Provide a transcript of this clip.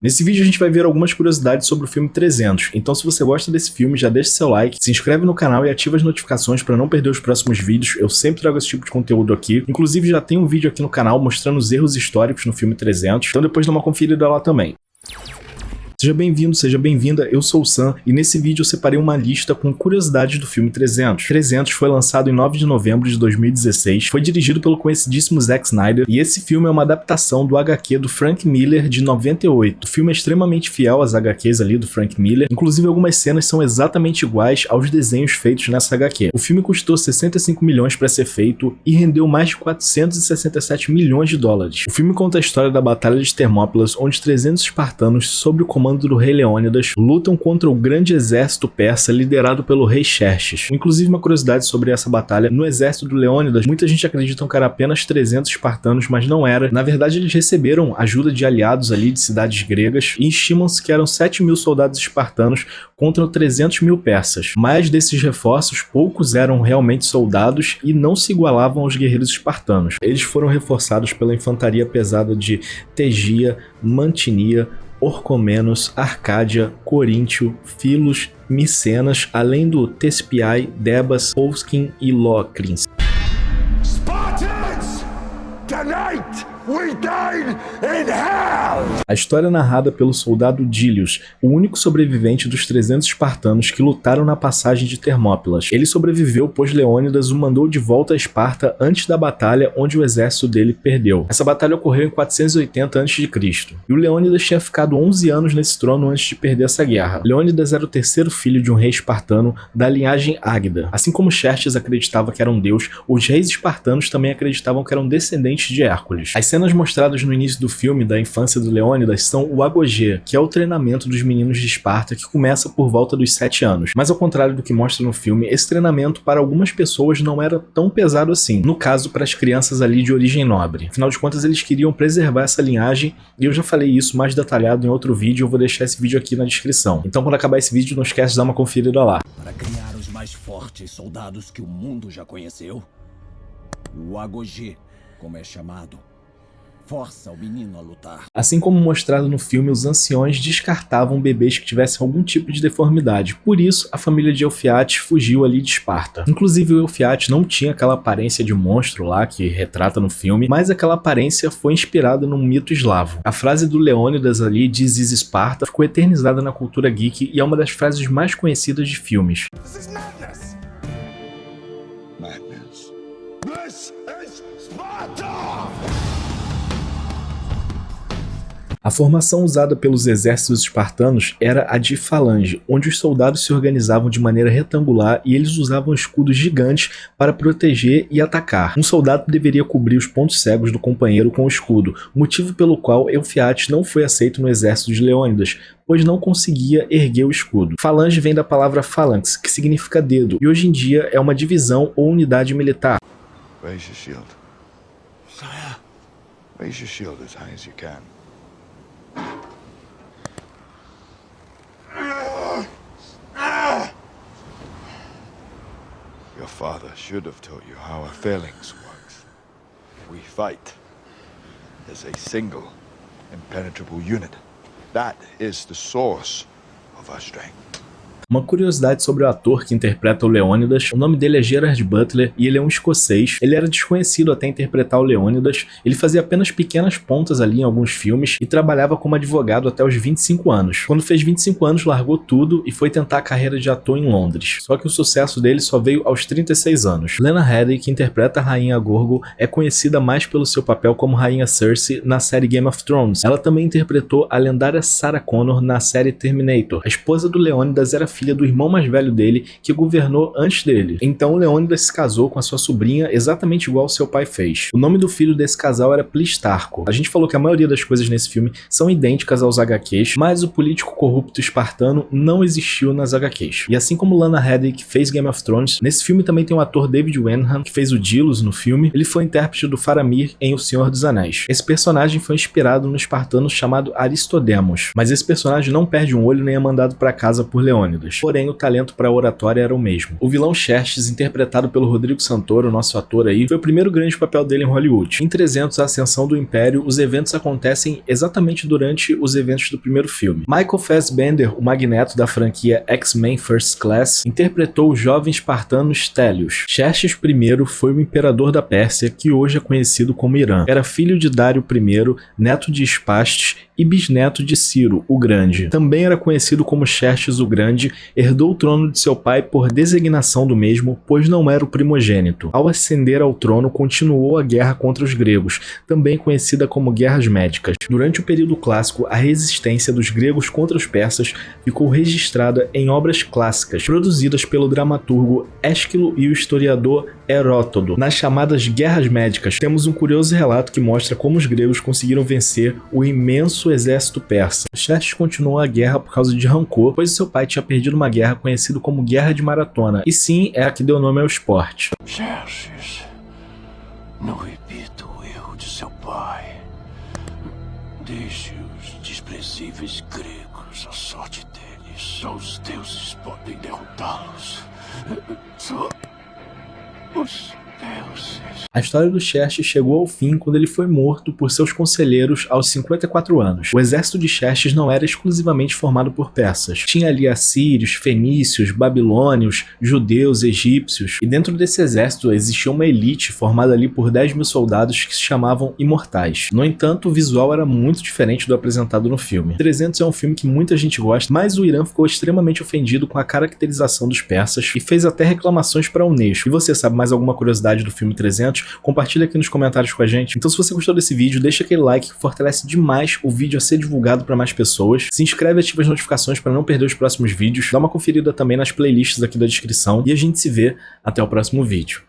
Nesse vídeo a gente vai ver algumas curiosidades sobre o filme 300, então se você gosta desse filme já deixa seu like, se inscreve no canal e ativa as notificações para não perder os próximos vídeos. Eu sempre trago esse tipo de conteúdo aqui, inclusive já tem um vídeo aqui no canal mostrando os erros históricos no filme 300, então depois dá uma conferida lá também. Seja bem-vindo, seja bem-vinda, eu sou o Sam e nesse vídeo eu separei uma lista com curiosidades do filme 300. 300 foi lançado em 9 de novembro de 2016, foi dirigido pelo conhecidíssimo Zack Snyder e esse filme é uma adaptação do HQ do Frank Miller de 98. O filme é extremamente fiel às HQs ali do Frank Miller, inclusive algumas cenas são exatamente iguais aos desenhos feitos nessa HQ. O filme custou 65 milhões para ser feito e rendeu mais de 467 milhões de dólares. O filme conta a história da Batalha de Termópilas, onde 300 espartanos, sob o comando do rei Leônidas, lutam contra o grande exército persa liderado pelo rei Xerxes. Inclusive uma curiosidade sobre essa batalha, no exército do Leônidas, muita gente acredita que era apenas 300 espartanos, mas não era. Na verdade eles receberam ajuda de aliados ali de cidades gregas e estimam-se que eram 7.000 soldados espartanos contra 300 mil persas. Mas desses reforços, poucos eram realmente soldados e não se igualavam aos guerreiros espartanos. Eles foram reforçados pela infantaria pesada de Tegia, Mantinia, Orcomenos, Arcádia, Coríntio, Filos, Micenas, além do Thespiae, Debas, Pouskin e Locrins. Spartans! Tonight we dine in hell! A história é narrada pelo soldado Dílios, o único sobrevivente dos 300 espartanos que lutaram na passagem de Termópilas. Ele sobreviveu pois Leônidas o mandou de volta a Esparta antes da batalha onde o exército dele perdeu. Essa batalha ocorreu em 480 a.C. E o Leônidas tinha ficado 11 anos nesse trono antes de perder essa guerra. Leônidas era o terceiro filho de um rei espartano da linhagem Águida. Assim como Xerxes acreditava que era um deus, os reis espartanos também acreditavam que eram descendentes de Hércules. As cenas mostradas no início do filme da infância do Leônidas são o agogê, que é o treinamento dos meninos de Esparta que começa por volta dos 7 anos. Mas ao contrário do que mostra no filme, esse treinamento para algumas pessoas não era tão pesado assim, no caso para as crianças ali de origem nobre. Afinal de contas eles queriam preservar essa linhagem e eu já falei isso mais detalhado em outro vídeo, eu vou deixar esse vídeo aqui na descrição. Então quando acabar esse vídeo não esquece de dar uma conferida lá. Para criar os mais fortes soldados que o mundo já conheceu, o agogê, como é chamado, força o menino a lutar. Assim como mostrado no filme, os anciões descartavam bebês que tivessem algum tipo de deformidade. Por isso, a família de Eufyates fugiu ali de Esparta. Inclusive, o Eufyates não tinha aquela aparência de monstro lá que retrata no filme, mas aquela aparência foi inspirada num mito eslavo. A frase do Leônidas ali, "This is Sparta", ficou eternizada na cultura geek e é uma das frases mais conhecidas de filmes. This is madness. Madness. This is Sparta! A formação usada pelos exércitos espartanos era a de falange, onde os soldados se organizavam de maneira retangular e eles usavam escudos gigantes para proteger e atacar. Um soldado deveria cobrir os pontos cegos do companheiro com o escudo, motivo pelo qual Eufyates não foi aceito no exército de Leônidas, pois não conseguia erguer o escudo. Falange vem da palavra phalanx, que significa dedo, e hoje em dia é uma divisão ou unidade militar. Raise your shield. Sire. Raise your shield as high as you can. Your father should have taught you how a phalanx works. We fight as a single, impenetrable unit. That is the source of our strength. Uma curiosidade sobre o ator que interpreta o Leônidas, o nome dele é Gerard Butler e ele é um escocês. Ele era desconhecido até interpretar o Leônidas, ele fazia apenas pequenas pontas ali em alguns filmes e trabalhava como advogado até os 25 anos. Quando fez 25 anos, largou tudo e foi tentar a carreira de ator em Londres. Só que o sucesso dele só veio aos 36 anos. Lena Headey, que interpreta a Rainha Gorgo, é conhecida mais pelo seu papel como Rainha Cersei na série Game of Thrones. Ela também interpretou a lendária Sarah Connor na série Terminator. A esposa do Leônidas era filha do irmão mais velho dele, que governou antes dele. Então Leônidas se casou com a sua sobrinha exatamente igual seu pai fez. O nome do filho desse casal era Plistarco. A gente falou que a maioria das coisas nesse filme são idênticas aos HQs, mas o político corrupto espartano não existiu nas HQs. E assim como Lana Headey, que fez Game of Thrones, nesse filme também tem o ator David Wenham, que fez o Dílios no filme. Ele foi intérprete do Faramir em O Senhor dos Anéis. Esse personagem foi inspirado no espartano chamado Aristodemos, mas esse personagem não perde um olho nem é mandado para casa por Leônidas. palavras. Porém, o talento para oratória era o mesmo. O vilão Xerxes, interpretado pelo Rodrigo Santoro, nosso ator aí, foi o primeiro grande papel dele em Hollywood. Em 300, a ascensão do Império, os eventos acontecem exatamente durante os eventos do primeiro filme. Michael Fassbender, o Magneto da franquia X-Men First Class, interpretou o jovem espartano Stelios. Xerxes I foi o imperador da Pérsia, que hoje é conhecido como Irã. Era filho de Dário I, neto de Espastes e bisneto de Ciro, o Grande. Também era conhecido como Xerxes o Grande, herdou o trono de seu pai por designação do mesmo, pois não era o primogênito. Ao ascender ao trono, continuou a guerra contra os gregos, também conhecida como Guerras Médicas. Durante o período clássico, a resistência dos gregos contra os persas ficou registrada em obras clássicas, produzidas pelo dramaturgo Ésquilo e o historiador Heródoto. Nas chamadas Guerras Médicas, temos um curioso relato que mostra como os gregos conseguiram vencer o imenso exército persa. Xerxes continuou a guerra por causa de rancor, pois seu pai tinha perdido uma guerra conhecida como Guerra de Maratona, e sim, é a que deu nome ao esporte. Xerxes, não repita o erro de seu pai. Deixe os desprezíveis gregos à sorte deles. Só os deuses podem derrotá-los. Só os deuses. A história do Xerxes chegou ao fim quando ele foi morto por seus conselheiros aos 54 anos. O exército de Xerxes não era exclusivamente formado por persas. Tinha ali assírios, fenícios, babilônios, judeus, egípcios, e dentro desse exército existia uma elite formada ali por 10 mil soldados que se chamavam Imortais. No entanto, o visual era muito diferente do apresentado no filme. 300 é um filme que muita gente gosta, mas o Irã ficou extremamente ofendido com a caracterização dos persas e fez até reclamações para a Unesco. E você sabe mais alguma curiosidade do filme 300? Compartilha aqui nos comentários com a gente. Então, se você gostou desse vídeo, deixa aquele like que fortalece demais o vídeo a ser divulgado para mais pessoas. Se inscreve e ativa as notificações para não perder os próximos vídeos. Dá uma conferida também nas playlists aqui da descrição. E a gente se vê até o próximo vídeo.